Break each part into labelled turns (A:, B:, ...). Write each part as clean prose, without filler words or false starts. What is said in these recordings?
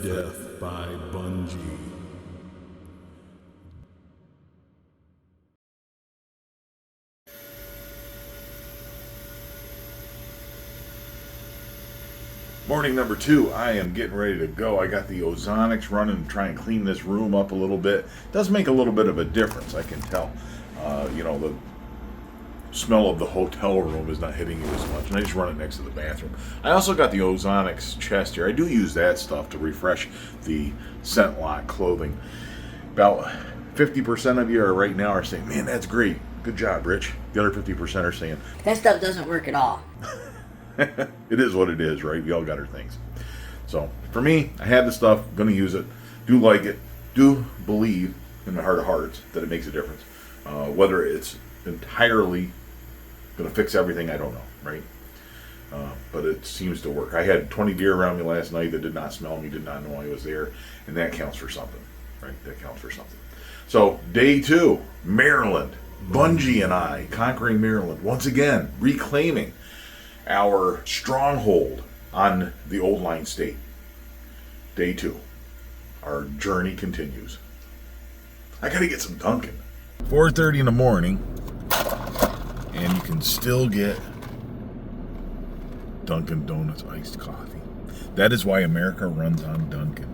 A: Death by Bunjie.
B: Morning number 2, I am getting ready to go. I got the ozonics running to try and clean this room up a little bit. Does make a little bit of a difference, I can tell. The smell of the hotel room is not hitting you as much, and I just run it next to the bathroom. I also got the ozonics chest here. I do use that stuff to refresh the scent lock clothing. About 50% of you right now are saying, man, that's great. Good job, Rich. The other 50% are saying,
C: that stuff doesn't work at all.
B: It is what it is, right? We all got our things. So, for me, I have the stuff, going to use it, do like it, do believe in my heart of hearts that it makes a difference. Whether it's entirely going to fix everything, I don't know, right? But it seems to work. I had 20 deer around me last night that did not smell me, did not know I was there, and that counts for something, right? That counts for something. So, day 2, Maryland, Bunjie and I, conquering Maryland, once again, reclaiming our stronghold on the old line state. Day 2. Our journey continues. I gotta get some Dunkin'. 4:30 in the morning, and you can still get Dunkin' Donuts iced coffee. That is why America runs on Dunkin'.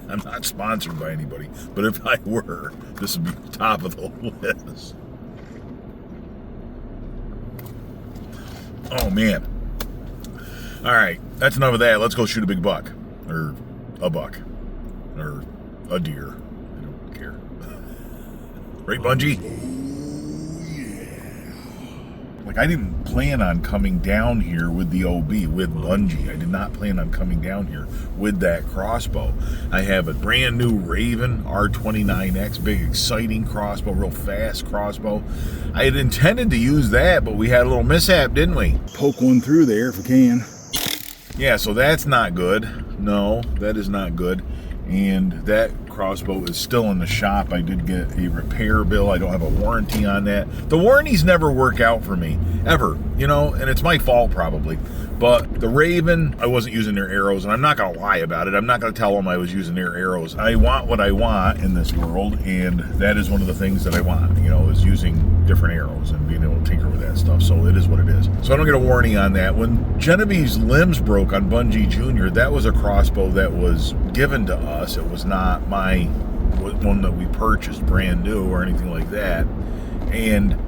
B: I'm not sponsored by anybody, but if I were, this would be top of the list. Oh, man. All right, that's enough of that. Let's go shoot a big buck. Or a buck. Or a deer. I don't care. Right, Bunjie? Oh, yeah. Like, I didn't plan on coming down here with the OB, with Bunjie. I did not plan on coming down here with that crossbow. I have a brand new Raven R29X, big exciting crossbow, real fast crossbow. I had intended to use that, but we had a little mishap, didn't we?
D: Poke one through there if we can.
B: Yeah, so that's not good. No, that is not good. And that crossbow is still in the shop. I did get a repair bill. I don't have a warranty on that. The warranties never work out for me, ever, and it's my fault probably. But the Raven, I wasn't using their arrows, and I'm not going to lie about it. I'm not going to tell them I was using their arrows. I want what I want in this world, and that is one of the things that I want, is using different arrows and being able to tinker with that stuff. So it is what it is. So I don't get a warranty on that. When Genevieve's limbs broke on Bunjie Jr., that was a crossbow that was given to us. It was not my one that we purchased brand new or anything like that. And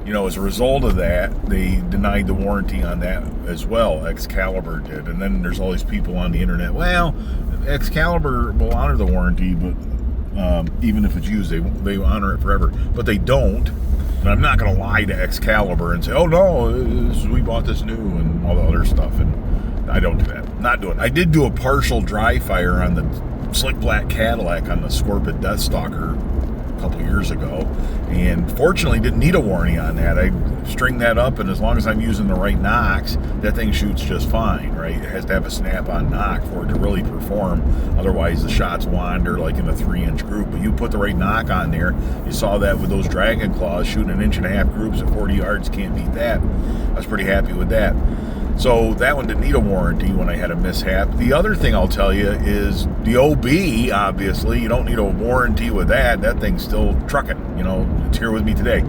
B: as a result of that, they denied the warranty on that as well. Excalibur did. And then there's all these people on the internet, well, Excalibur will honor the warranty, but even if it's used, they honor it forever. But they don't. And I'm not going to lie to Excalibur and say, oh no, we bought this new and all the other stuff. And I don't do that. Not doing it. I did do a partial dry fire on the slick black Cadillac on the Scorpid Deathstalker couple years ago, and fortunately didn't need a warranty on that. I string that up, and as long as I'm using the right nocks, that thing shoots just fine, right? It has to have a snap-on nock for it to really perform. Otherwise, the shots wander like in a 3-inch group. But you put the right nock on there. You saw that with those Dragon Claws shooting 1.5-inch groups at 40 yards. Can't beat that. I was pretty happy with that. So that one didn't need a warranty when I had a mishap. The other thing I'll tell you is the OB, obviously, you don't need a warranty with that. That thing's still trucking, it's here with me today.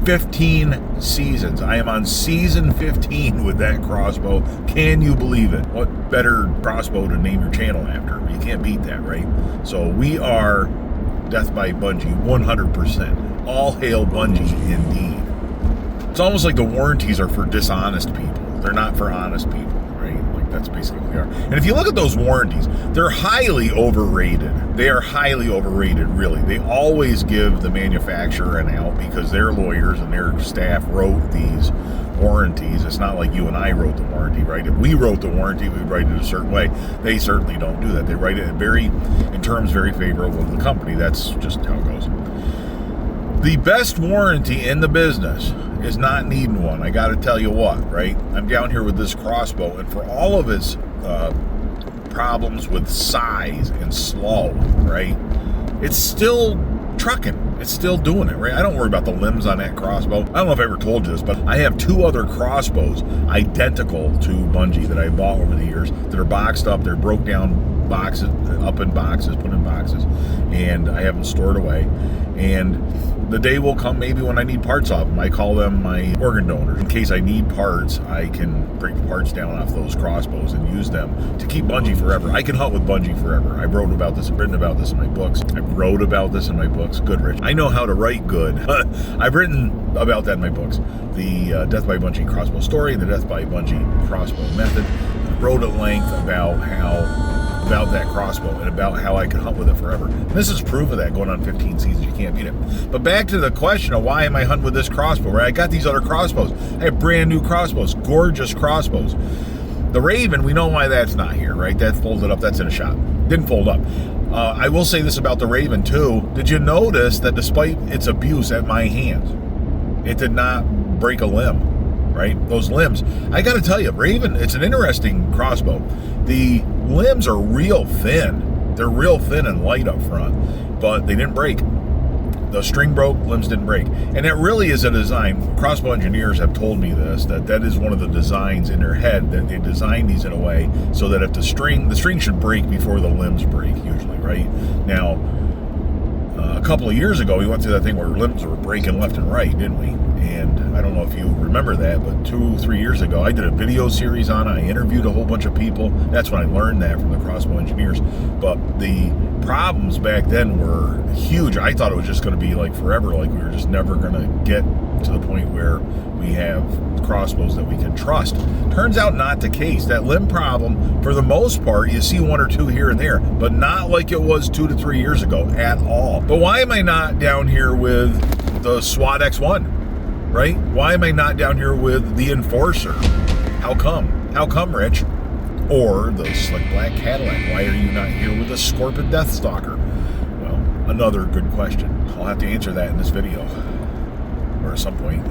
B: 15 seasons. I am on season 15 with that crossbow. Can you believe it? What better crossbow to name your channel after? You can't beat that, right? So we are Death by Bunjie, 100%. All hail Bunjie, indeed. It's almost like the warranties are for dishonest people. They're not for honest people, right? Like, that's basically what they are. And if you look at those warranties, they're highly overrated. They are highly overrated, really. They always give the manufacturer an out because their lawyers and their staff wrote these warranties. It's not like you and I wrote the warranty, right? If we wrote the warranty, we'd write it a certain way. They certainly don't do that. They write it in terms very favorable to the company. That's just how it goes. The best warranty in the business is not needing one. I got to tell you what, right? I'm down here with this crossbow, and for all of its problems with size and slow, right? It's still trucking. It's still doing it, right? I don't worry about the limbs on that crossbow. I don't know if I ever told you this, but I have 2 other crossbows identical to Bunjie that I bought over the years that are boxed up. They're broke down boxes, up in boxes, put in boxes, and I have them stored away. And the day will come maybe when I need parts off them. I call them my organ donors. In case I need parts, I can break the parts down off those crossbows and use them to keep Bunjie forever. I can hunt with Bunjie forever. I wrote about this, I've written about this in my books. Good, Rich. I know how to write good. I've written about that in my books. The Death by Bunjie crossbow story and the Death by Bunjie crossbow method. I wrote at length about that crossbow and about how I could hunt with it forever. And this is proof of that, going on 15 seasons. You can't beat it. But back to the question of why am I hunting with this crossbow, right? I got these other crossbows. I have brand new crossbows, gorgeous crossbows. The Raven, we know why that's not here, right? That's folded up, that's in a shop. Didn't fold up. I will say this about the Raven too. Did you notice that despite its abuse at my hands, it did not break a limb, right? Those limbs. I got to tell you, Raven, it's an interesting crossbow. The limbs are real thin. They're real thin and light up front, but they didn't break. The string broke, limbs didn't break. And that really is a design. Crossbow engineers have told me this, that is one of the designs in their head, that they designed these in a way so that if the string should break before the limbs break, usually, right? Now, a couple of years ago, we went through that thing where limbs were breaking left and right, didn't we? And I don't know if you remember that, but 2-3 years ago, I did a video series on it. I interviewed a whole bunch of people. That's when I learned that from the crossbow engineers. But the problems back then were huge. I thought it was just going to be like forever, like we were just never going to get to the point where we have crossbows that we can trust. Turns out not the case. That limb problem, for the most part, you see 1 or 2 here and there, but not like it was 2 to 3 years ago at all. But why am I not down here with the SWAT X1, right? Why am I not down here with the Enforcer? How come? How come, Rich? Or the slick black Cadillac? Why are you not here with the Scorpion Deathstalker? Well, another good question. I'll have to answer that in this video, or at some point.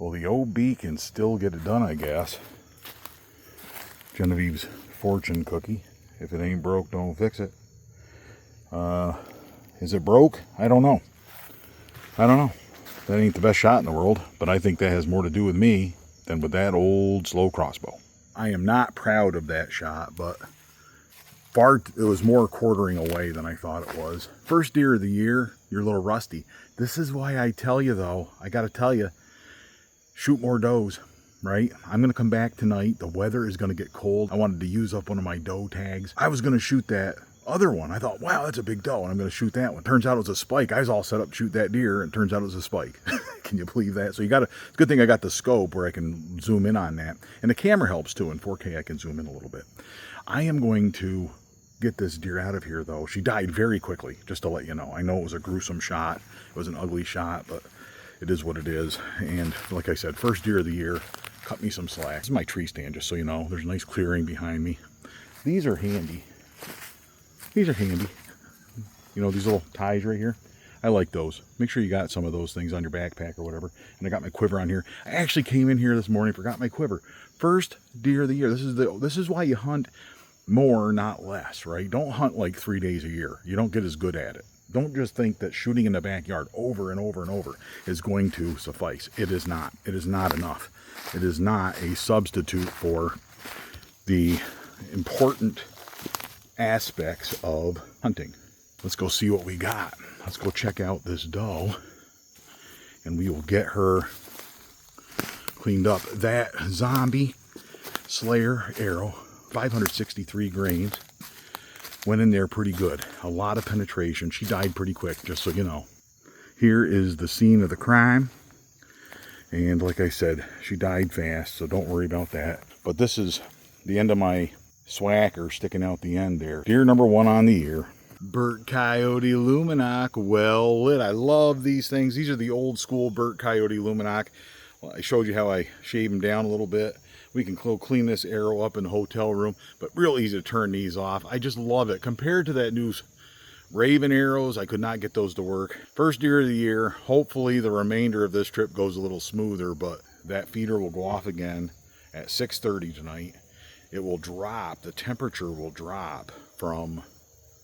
D: Well, the OB can still get it done, I guess. Genevieve's fortune cookie. If it ain't broke, don't fix it. Is it broke? I don't know. That ain't the best shot in the world, but I think that has more to do with me than with that old slow crossbow. I am not proud of that shot, but it was more quartering away than I thought it was. First deer of the year, you're a little rusty. This is why I tell you, though, I got to tell you, shoot more does, right? I'm going to come back tonight. The weather is going to get cold. I wanted to use up one of my doe tags. I was going to shoot that other one. I thought, wow, that's a big doe, and I'm going to shoot that one. Turns out it was a spike. I was all set up to shoot that deer, and it turns out it was a spike. Can you believe that? So it's a good thing I got the scope where I can zoom in on that. And the camera helps too. In 4K, I can zoom in a little bit. I am going to get this deer out of here, though. She died very quickly, just to let you know. I know it was a gruesome shot. It was an ugly shot, but it is what it is. And like I said, first deer of the year. Cut me some slack. This is my tree stand, just so you know. There's a nice clearing behind me. These are handy. These are handy. You know, these little ties right here. I like those. Make sure you got some of those things on your backpack or whatever. And I got my quiver on here. I actually came in here this morning, forgot my quiver. First deer of the year. This is why you hunt more, not less, right? Don't hunt like 3 days a year. You don't get as good at it. Don't just think that shooting in the backyard over and over and over is going to suffice. It is not. It is not enough. It is not a substitute for the important aspects of hunting. Let's go see what we got. Let's go check out this doe, and we will get her cleaned up. That zombie slayer arrow, 563 grains, went in there pretty good. A lot of penetration. She died pretty quick, just so you know. Here is the scene of the crime, and like I said, she died fast, so don't worry about that. But this is the end of my Swhacker sticking out the end there. Deer number 1 on the year. Burt Coyote Luminac, well lit. I love these things. These are the old school Burt Coyote Luminac. Well, I showed you how I shave them down a little bit. We can clean this arrow up in the hotel room, but real easy to turn these off. I just love it. Compared to that new Raven arrows, I could not get those to work. First deer of the year. Hopefully the remainder of this trip goes a little smoother, but that feeder will go off again at 6:30 tonight. It will drop, the temperature will drop from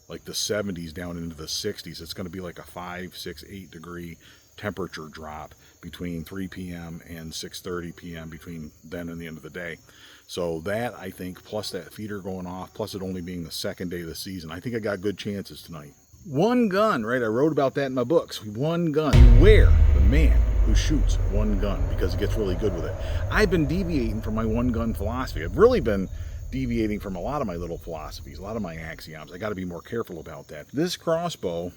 D: like the 70s down into the 60s. It's going to be like a 5, 6, 8 degree temperature drop between 3 p.m. and 6:30 p.m. between then and the end of the day. So that, I think, plus that feeder going off, plus it only being the second day of the season, I think I got good chances tonight. One gun, right? I wrote about that in my books. One gun. Beware the man who shoots one gun, because he gets really good with it. I've been deviating from my one gun philosophy. I've really been deviating from a lot of my little philosophies, a lot of my axioms. I got to be more careful about that. This crossbow,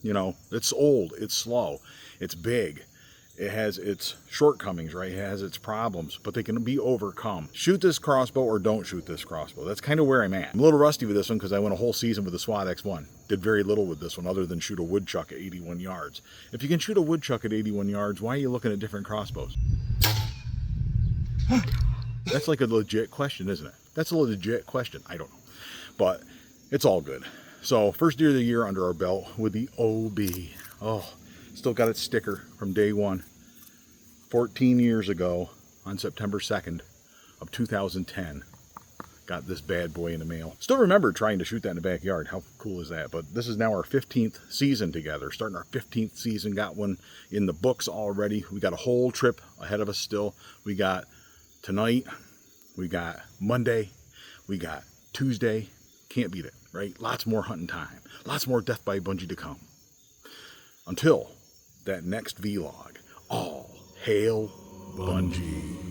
D: you know, it's old, it's slow, it's big. It has its shortcomings, right? It has its problems, but they can be overcome. Shoot this crossbow or don't shoot this crossbow. That's kind of where I'm at. I'm a little rusty with this one because I went a whole season with the SWAT X1. Did very little with this one other than shoot a woodchuck at 81 yards. If you can shoot a woodchuck at 81 yards, why are you looking at different crossbows? That's like a legit question, isn't it? That's a legit question. I don't know. But it's all good. So, first deer of the year under our belt with the OB. Oh, still got its sticker from day one. 14 years ago, on September 2nd of 2010, got this bad boy in the mail. Still remember trying to shoot that in the backyard. How cool is that? But this is now our 15th season together. Starting our 15th season. Got one in the books already. We got a whole trip ahead of us still. We got tonight. We got Monday. We got Tuesday. Can't beat it, right? Lots more hunting time. Lots more Death by Bunjie to come. Until that next vlog, all hail Bunjie.